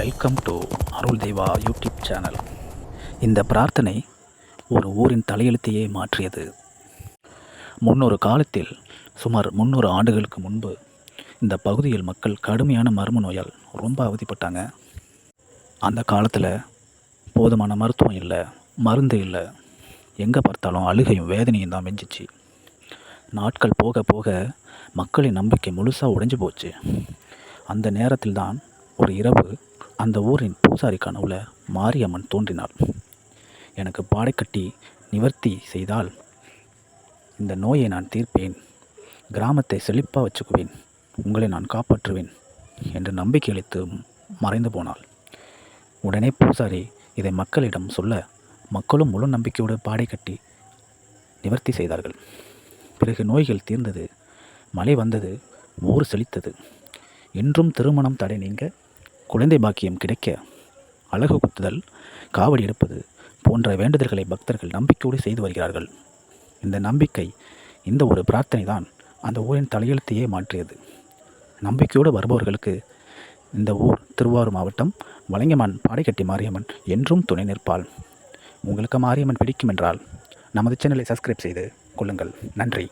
Welcome to Arul Deva YouTube channel. இந்த பிரார்த்தனை ஒரு ஊரின் தலையெழுத்தையே மாற்றியது. முன்னொரு காலத்தில், சுமார் 300 ஆண்டுகளுக்கு முன்பு, இந்த பகுதியில் மக்கள் கடுமையான மர்ம நோயால் ரொம்ப அவதிப்பட்டாங்க. அந்த காலத்தில் போதுமான மருத்துவம் இல்லை, மருந்து இல்லை. எங்கே பார்த்தாலும் அழுகையும் வேதனையும் தான் மிஞ்சிச்சு. நாட்கள் போக போக மக்களின் நம்பிக்கை முழுசாக உடைஞ்சு போச்சு. அந்த நேரத்தில் தான் ஒரு இரவு அந்த ஊரின் பூசாரி கனவுல மாரியம்மன் தோன்றினாள். எனக்கு பாடை கட்டி நிவர்த்தி செய்தால் இந்த நோயை நான் தீர்ப்பேன், கிராமத்தை செழிப்பாக வச்சுக்குவேன், உங்களை நான் காப்பாற்றுவேன் என்று நம்பிக்கை அளித்து மறைந்து போனாள். உடனே பூசாரி இதை மக்களிடம் சொல்ல, மக்களும் முழு நம்பிக்கையோடு பாடை கட்டி நிவர்த்தி செய்தார்கள். பிறகு நோய்கள் தீர்ந்தது, மழை வந்தது, ஊர் செழித்தது. இன்றும் திருமணம் தடை நீங்க, குழந்தை பாக்கியம் கிடைக்க, அழகு குத்துதல், காவடி எடுப்பது போன்ற வேண்டுதல்களை பக்தர்கள் நம்பிக்கையோடு செய்து வருகிறார்கள். இந்த நம்பிக்கை, இந்த ஒரு பிரார்த்தனை தான் அந்த ஊரின் தலையெழுத்தையே மாற்றியது. நம்பிக்கையோடு வருபவர்களுக்கு இந்த ஊர் திருவாரூர் மாவட்டம் வலங்கைமான் பாடைக்கட்டி மாரியம்மன் என்றும் துணை நிற்பாள். உங்களுக்கு மாரியம்மன் பிடிக்கும் என்றால் நமது சேனலை சப்ஸ்கிரைப் செய்து கொள்ளுங்கள். நன்றி.